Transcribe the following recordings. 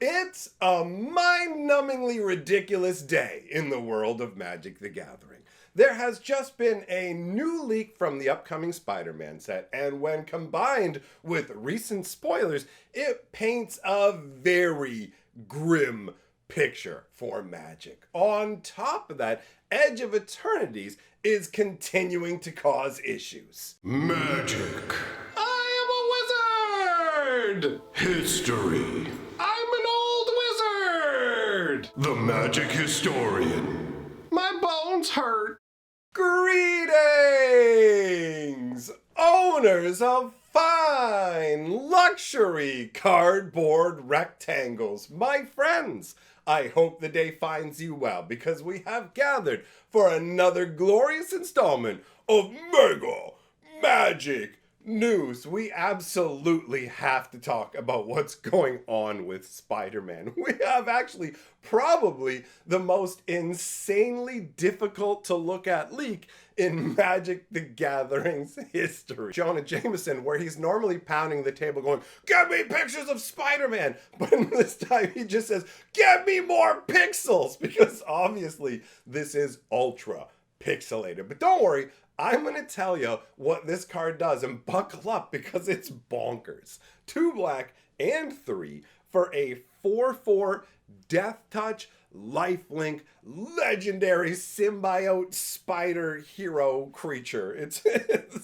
It's a mind-numbingly ridiculous day in the world of Magic the Gathering. There has just been a new leak from the upcoming Spider-Man set, and when combined with recent spoilers, it paints a very grim picture for Magic. On top of that, Edge of Eternities is continuing to cause issues. Magic. I am a wizard! History. I'm an old wizard! The Magic Historian. My bones hurt. Greetings, owners of fine luxury cardboard rectangles, my friends. I hope the day finds you well because we have gathered for another glorious installment of Mega Magic News. We absolutely have to talk about what's going on with Spider-Man. We have actually probably the most insanely difficult to look at leak in Magic the Gathering's history. Jonah Jameson, where he's normally pounding the table going, "Get me pictures of Spider-Man!" But this time he just says, "Get me more pixels!" Because obviously this is ultra pixelated. But don't worry, I'm going to tell you what this card does, and buckle up because it's bonkers. 2 black and 3 for a 4/4 Death Touch lifelink legendary symbiote spider hero creature. It's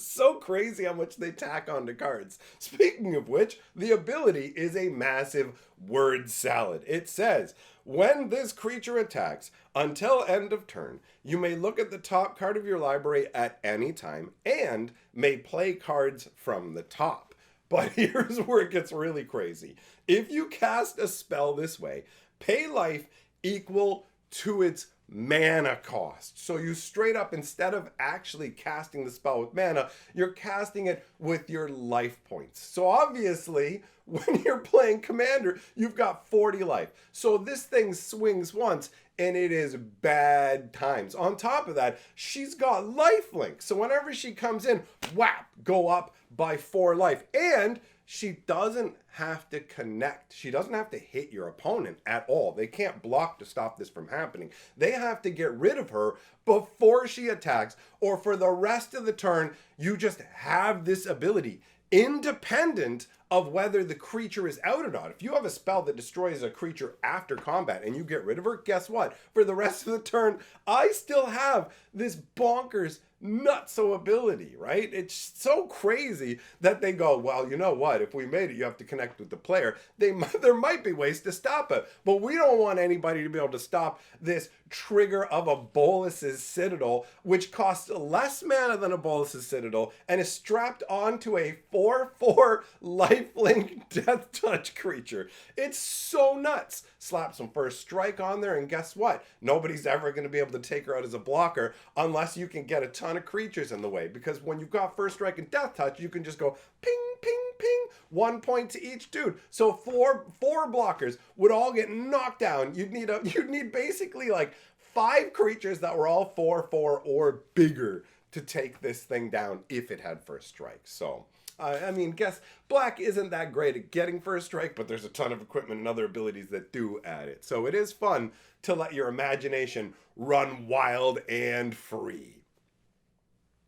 so crazy how much they tack onto cards. Speaking of which, the ability is a massive word salad. It says, when this creature attacks, until end of turn, you may look at the top card of your library at any time and may play cards from the top. But here's where it gets really crazy. If you cast a spell this way, pay life equal to its mana cost. So you straight up, instead of actually casting the spell with mana, you're casting it with your life points. So obviously, when you're playing Commander, you've got 40 life. So this thing swings once, and it is bad times. On top of that, she's got lifelink. So whenever she comes in, whap, go up by 4 life. And she doesn't have to connect. She doesn't have to hit your opponent at all. They can't block to stop this from happening. They have to get rid of her before she attacks, or for the rest of the turn, you just have this ability independent of whether the creature is out or not. If you have a spell that destroys a creature after combat and you get rid of her, guess what? For the rest of the turn, I still have this bonkers nutso ability, right? It's so crazy that they go, well, you know what? If we made it, you have to connect with the player. There might be ways to stop it, but we don't want anybody to be able to stop this trigger of a Bolas's Citadel, which costs less mana than a Bolas's Citadel and is strapped onto a 4/4 lifelink Death Touch creature. It's so nuts. Slap some First Strike on there, and guess what? Nobody's ever going to be able to take her out as a blocker unless you can get a ton of creatures in the way, because when you've got First Strike and Death Touch, you can just go ping, ping, ping, 1 point to each dude. So four blockers would all get knocked down. You'd need basically like 5 creatures that were all 4/4 or bigger to take this thing down if it had First Strike. So I mean, guess black isn't that great at getting First Strike, but there's a ton of equipment and other abilities that do add it. So it is fun to let your imagination run wild and free.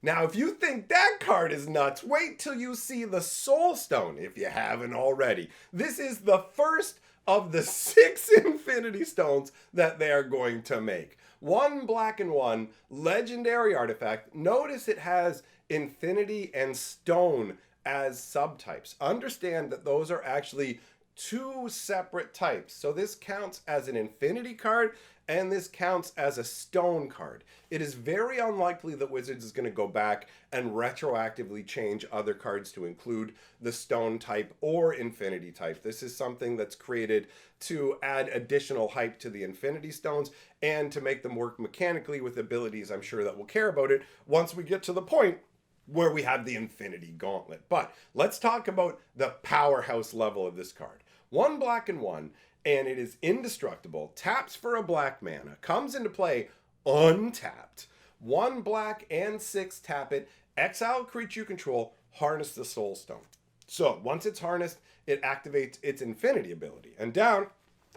Now, if you think that card is nuts, wait till you see the Soul Stone, if you haven't already. This is the first of the 6 Infinity Stones that they are going to make. 1 black and 1 legendary artifact. Notice it has Infinity and Stone as subtypes. Understand that those are actually 2 separate types. So this counts as an Infinity card, and this counts as a Stone card. It is very unlikely that Wizards is going to go back and retroactively change other cards to include the Stone type or Infinity type. This is something that's created to add additional hype to the Infinity Stones and to make them work mechanically with abilities I'm sure that we'll care about it once we get to the point where we have the Infinity Gauntlet. But let's talk about the powerhouse level of this card. 1 black and 1, and it is indestructible. Taps for a black mana. Comes into play untapped. 1 black and 6 tap it. Exile a creature you control. Harness the Soul Stone. So once it's harnessed, it activates its Infinity ability. And down,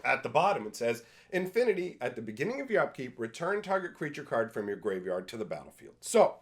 At the bottom, it says, Infinity, at the beginning of your upkeep, return target creature card from your graveyard to the battlefield. So,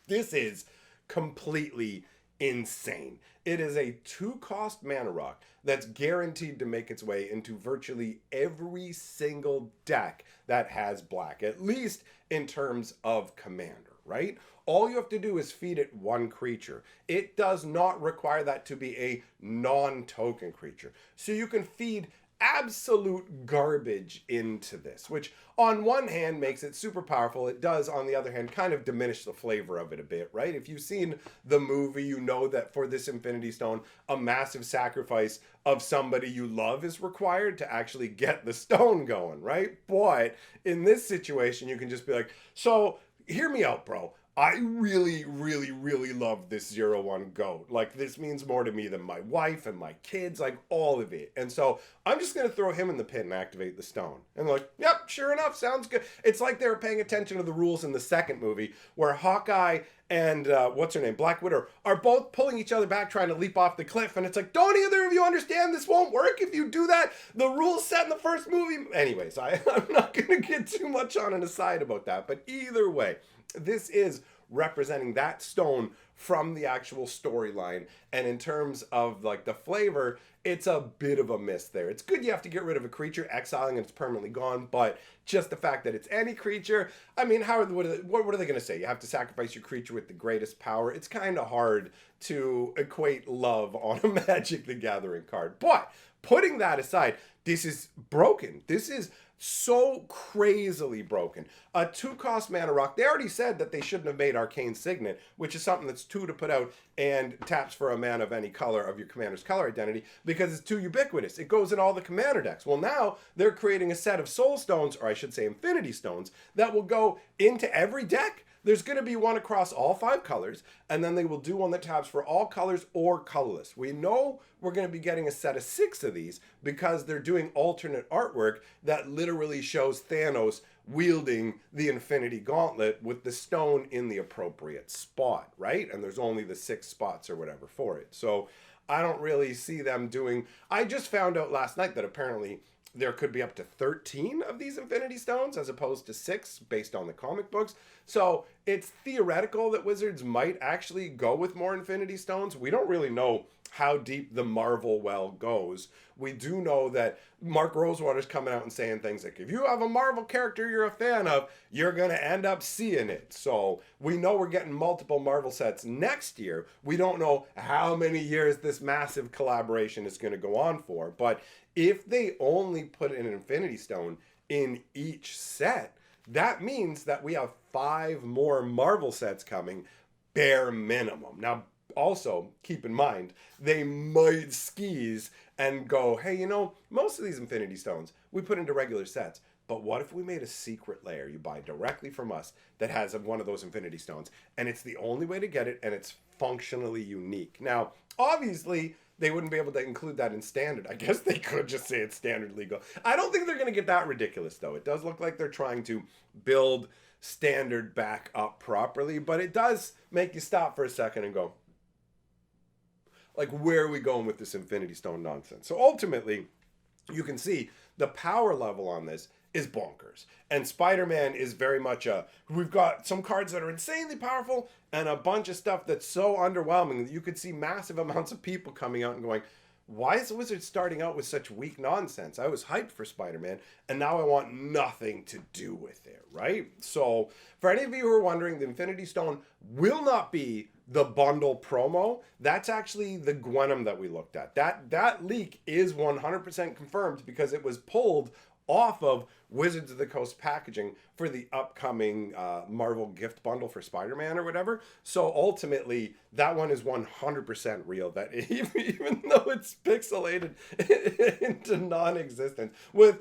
this is completely insane. It is a 2-cost mana rock that's guaranteed to make its way into virtually every single deck that has black, at least in terms of commander, right? All you have to do is feed it 1 creature. It does not require that to be a non-token creature. So you can feed absolute garbage into this, which on one hand makes it super powerful. It does, on the other hand, kind of diminish the flavor of it a bit, right? If you've seen the movie, you know that for this Infinity Stone, a massive sacrifice of somebody you love is required to actually get the stone going, right? But in this situation, you can just be like, so hear me out, bro. I really, really, really love this 0-1 goat. Like, this means more to me than my wife and my kids, like, all of it. And so I'm just going to throw him in the pit and activate the stone. And they're like, yep, sure enough, sounds good. It's like they were paying attention to the rules in the second movie where Hawkeye and, what's her name, Black Widow, are both pulling each other back trying to leap off the cliff. And it's like, don't either of you understand this won't work if you do that? The rules set in the first movie. Anyways, I'm not going to get too much on an aside about that. But either way, this is representing that stone from the actual storyline, and in terms of like the flavor, it's a bit of a miss there. It's good you have to get rid of a creature, exiling and it's permanently gone, but just the fact that it's any creature, I mean, what are they going to say? You have to sacrifice your creature with the greatest power. It's kind of hard to equate love on a Magic the Gathering card. But putting that aside, this is broken. This is so crazily broken. A 2-cost mana rock. They already said that they shouldn't have made Arcane Signet, which is something that's 2 to put out and taps for a mana of any color of your commander's color identity, because it's too ubiquitous. It goes in all the commander decks. Well, now they're creating a set of soul stones, or I should say infinity stones, that will go into every deck. There's going to be one across all 5 colors, and then they will do one that taps for all colors or colorless. We know we're going to be getting a set of 6 of these because they're doing alternate artwork that literally shows Thanos wielding the Infinity Gauntlet with the stone in the appropriate spot, right? And there's only the 6 spots or whatever for it. So I don't really see them doing... I just found out last night that apparently there could be up to 13 of these Infinity Stones as opposed to 6 based on the comic books. So it's theoretical that Wizards might actually go with more Infinity Stones. We don't really know how deep the Marvel well goes. We do know that Mark Rosewater's coming out and saying things like, if you have a Marvel character you're a fan of, you're going to end up seeing it. So we know we're getting multiple Marvel sets next year. We don't know how many years this massive collaboration is going to go on for. But if they only put an Infinity Stone in each set, that means that we have 5 more Marvel sets coming, bare minimum. Now, also, keep in mind, they might skis and go, hey, you know, most of these Infinity Stones we put into regular sets, but what if we made a secret layer you buy directly from us that has one of those Infinity Stones, and it's the only way to get it, and it's functionally unique. Now, obviously, they wouldn't be able to include that in standard. I guess they could just say it's standard legal. I don't think they're going to get that ridiculous, though. It does look like they're trying to build standard back up properly, but it does make you stop for a second and go, like, where are we going with this Infinity Stone nonsense? So ultimately, you can see the power level on this is bonkers. And Spider-Man is very much we've got some cards that are insanely powerful and a bunch of stuff that's so underwhelming that you could see massive amounts of people coming out and going, why is the Wizard starting out with such weak nonsense? I was hyped for Spider-Man, and now I want nothing to do with it, right? So, for any of you who are wondering, the Infinity Stone will not be the bundle promo. That's actually the Gwenom that we looked at. That leak is 100% confirmed because it was pulled off of Wizards of the Coast packaging for the upcoming Marvel gift bundle for Spider-Man or whatever. So ultimately, that one is 100% real. That even though it's pixelated into non-existence, with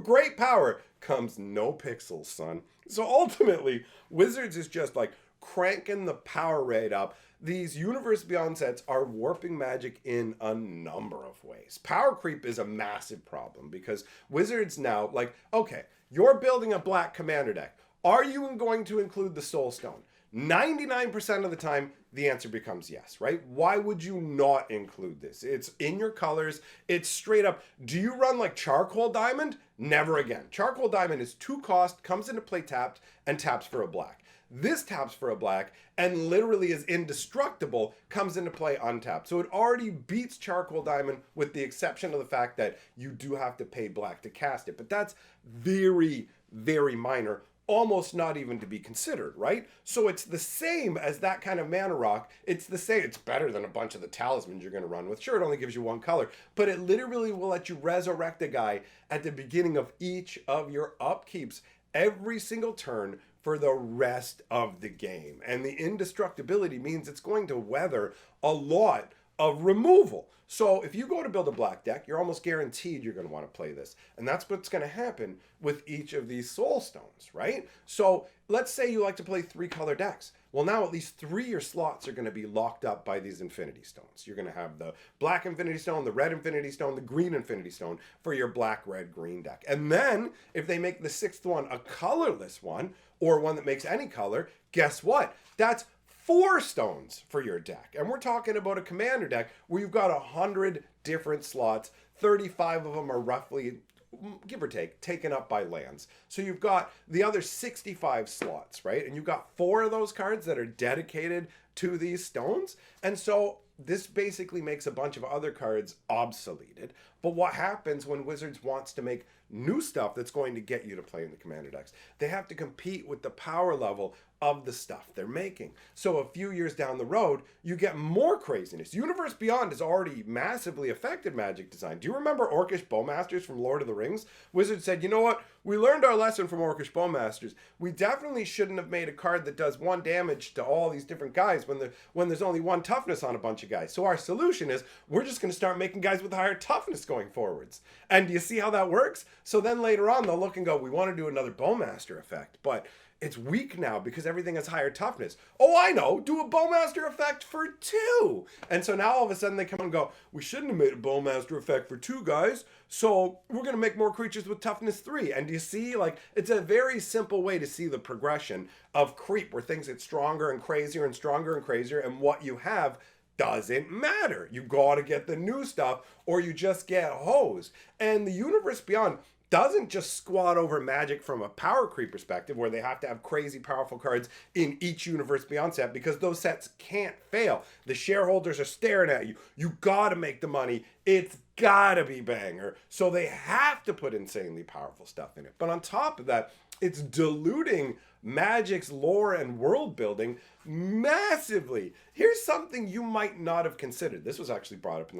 great power comes no pixels, son. So ultimately, Wizards is just like cranking the power rate up. These Universe Beyond sets are warping Magic in a number of ways. Power creep is a massive problem because Wizards now, like, okay, you're building a black commander deck. Are you going to include the Soul Stone? 99% of the time, the answer becomes yes, right? Why would you not include this? It's in your colors. It's straight up. Do you run like Charcoal Diamond? Never again. Charcoal Diamond is 2 cost, comes into play tapped, and taps for a black. This taps for a black and literally is indestructible, comes into play untapped. So it already beats Charcoal Diamond with the exception of the fact that you do have to pay black to cast it. But that's very, very minor, almost not even to be considered, right? So it's the same as that kind of mana rock. It's the same. It's better than a bunch of the talismans you're going to run with. Sure, it only gives you 1 color, but it literally will let you resurrect a guy at the beginning of each of your upkeeps every single turn for the rest of the game. And the indestructibility means it's going to weather a lot of removal. So if you go to build a black deck, you're almost guaranteed you're going to want to play this. And that's what's going to happen with each of these soul stones, right? So let's say you like to play 3 color decks. Well, now at least 3 of your slots are going to be locked up by these infinity stones. You're going to have the black infinity stone, the red infinity stone, the green infinity stone for your black, red, green deck. And then if they make the 6th one a colorless one, or one that makes any color, guess what? That's 4 stones for your deck. And we're talking about a commander deck where you've got 100 different slots. 35 of them are roughly, give or take, taken up by lands. So you've got the other 65 slots, right? And you've got 4 of those cards that are dedicated to these stones. And so this basically makes a bunch of other cards obsoleted. But what happens when Wizards wants to make new stuff that's going to get you to play in the commander decks? They have to compete with the power level of the stuff they're making. So a few years down the road, you get more craziness. Universe Beyond has already massively affected Magic design. Do you remember Orcish Bowmasters from Lord of the Rings? Wizards said, you know what? We learned our lesson from Orcish Bowmasters. We definitely shouldn't have made a card that does 1 damage to all these different guys when there's only 1 toughness on a bunch of guys. So our solution is we're just going to start making guys with higher toughness going forwards. And do you see how that works? So then later on, they'll look and go, we want to do another Bowmaster effect, but it's weak now because everything has higher toughness. Oh, I know, do a Bowmaster effect for 2. And so now all of a sudden they come and go, we shouldn't have made a Bowmaster effect for 2 guys, so we're going to make more creatures with toughness 3. And do you see, like, it's a very simple way to see the progression of creep where things get stronger and crazier and stronger and crazier, and what you have doesn't matter. You gotta get the new stuff or you just get hosed. And the Universe Beyond doesn't just squat over Magic from a power creep perspective where they have to have crazy powerful cards in each Universe Beyond set, because those sets can't fail. The shareholders are staring at you. You gotta make the money. It's gotta be banger. So they have to put insanely powerful stuff in it. But on top of that, it's diluting Magic's lore and world building massively. Here's something you might not have considered. This was actually brought up in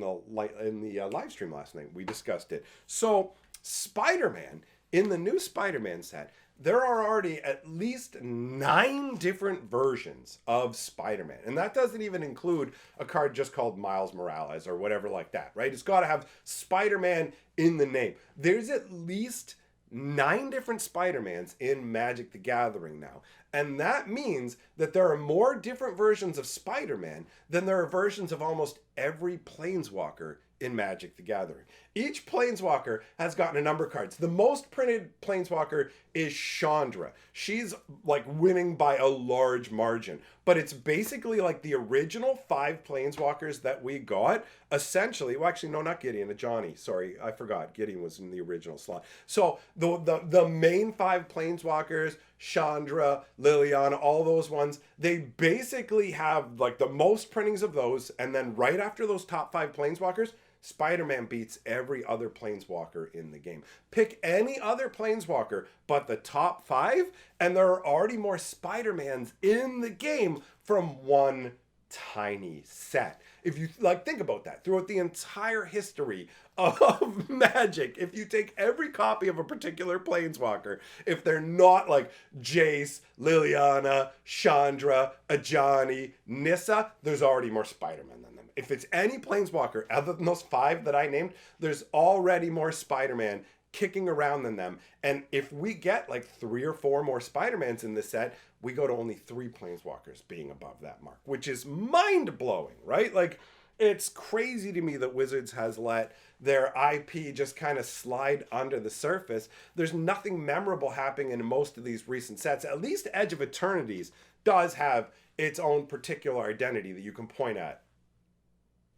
the live stream last night. We discussed it. So Spider-Man, in the new Spider-Man set, there are already at least 9 different versions of Spider-Man. And that doesn't even include a card just called Miles Morales or whatever like that, right? It's got to have Spider-Man in the name. There's at least 9 different Spider-Mans in Magic the Gathering now. And that means that there are more different versions of Spider-Man than there are versions of almost every Planeswalker in Magic the Gathering. Each Planeswalker has gotten a number of cards. The most printed Planeswalker is Chandra. She's like winning by a large margin. But it's basically like the original 5 Planeswalkers that we got. Essentially, well actually no, not Gideon, Johnny. Sorry, I forgot. Gideon was in the original slot. So the main 5 Planeswalkers, Chandra, Liliana, all those ones, they basically have like the most printings of those. And then right after those top 5 Planeswalkers, Spider-Man beats every other Planeswalker in the game. Pick any other Planeswalker but the top 5, and there are already more Spider-Mans in the game from one tiny set. If you think about that, throughout the entire history of Magic, if you take every copy of a particular Planeswalker, if they're not like Jace, Liliana, Chandra, Ajani, Nissa, there's already more Spider-Man than them. If it's any Planeswalker other than those 5 that I named, there's already more Spider-Man kicking around than them. And if we get like 3 or 4 more Spider-Mans in this set, we go to only 3 Planeswalkers being above that mark, which is mind-blowing, right? Like, it's crazy to me that Wizards has let their IP just kind of slide under the surface. There's nothing memorable happening in most of these recent sets. At least Edge of Eternities does have its own particular identity that you can point at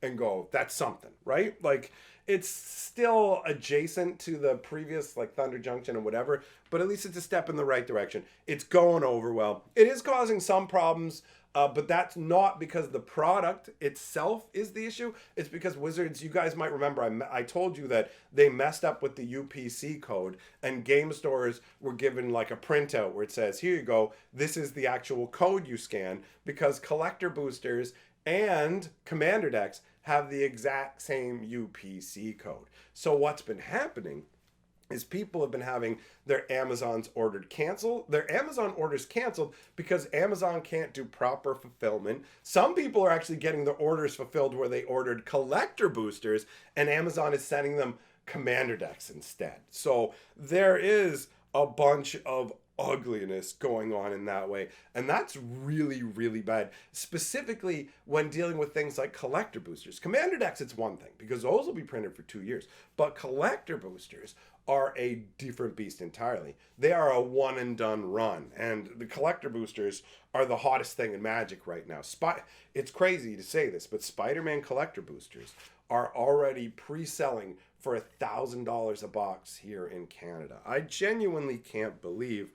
and go, that's something, right? Like, it's still adjacent to the previous, like, Thunder Junction and whatever, but at least it's a step in the right direction. It's going over well. It is causing some problems, but that's not because the product itself is the issue. It's because Wizards, you guys might remember, I told you that they messed up with the UPC code, and game stores were given like a printout where it says, here you go, this is the actual code you scan, because collector boosters and commander decks have the exact same UPC code. So what's been happening is people have been having their Amazon orders canceled because Amazon can't do proper fulfillment. Some people are actually getting their orders fulfilled where they ordered collector boosters, and Amazon is sending them commander decks instead. So there is a bunch of ugliness going on in that way, and that's really, really bad, specifically when dealing with things like collector boosters. Commander decks, it's one thing because those will be printed for 2 years, but collector boosters are a different beast entirely. They are a one and done run, and the collector boosters are the hottest thing in Magic right now. It's crazy to say this, but Spider-Man collector boosters are already pre-selling for $1,000 a box here in Canada. I genuinely can't believe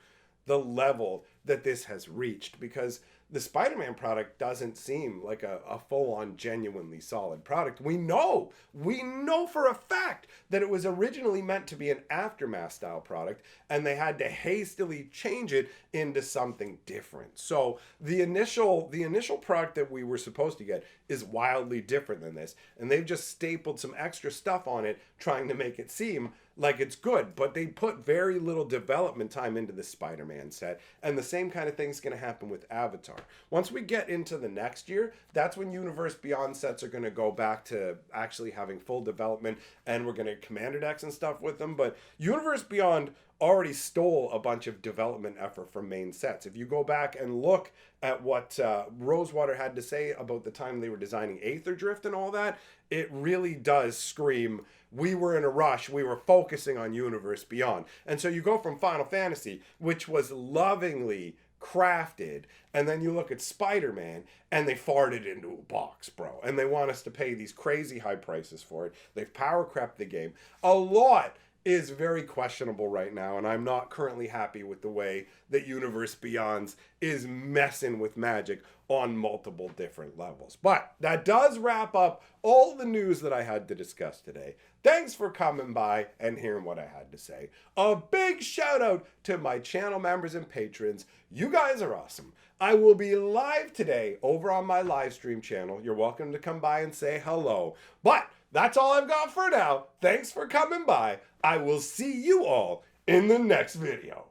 the level that this has reached, because the Spider-Man product doesn't seem like a full-on genuinely solid product. We know for a fact that it was originally meant to be an Aftermath style product, and they had to hastily change it into something different. So the initial product that we were supposed to get is wildly different than this, and they've just stapled some extra stuff on it trying to make it seem like it's good, but they put very little development time into the Spider-Man set, and the same kind of thing's going to happen with Avatar. Once we get into the next year, that's when Universe Beyond sets are going to go back to actually having full development, and we're going to commander decks and stuff with them. But Universe Beyond already stole a bunch of development effort from main sets. If you go back and look at what Rosewater had to say about the time they were designing Aether Drift and all that, it really does scream, we were in a rush, we were focusing on Universe Beyond. And so you go from Final Fantasy, which was lovingly crafted, and then you look at Spider-Man, and they farted into a box, bro. And they want us to pay these crazy high prices for it. They've power crept the game. A lot is very questionable right now, and I'm not currently happy with the way that Universe Beyond is messing with Magic on multiple different levels. But that does wrap up all the news that I had to discuss today. Thanks for coming by and hearing what I had to say. A big shout out to my channel members and patrons. You guys are awesome. I will be live today over on my live stream channel. You're welcome to come by and say hello. But that's all I've got for now. Thanks for coming by. I will see you all in the next video.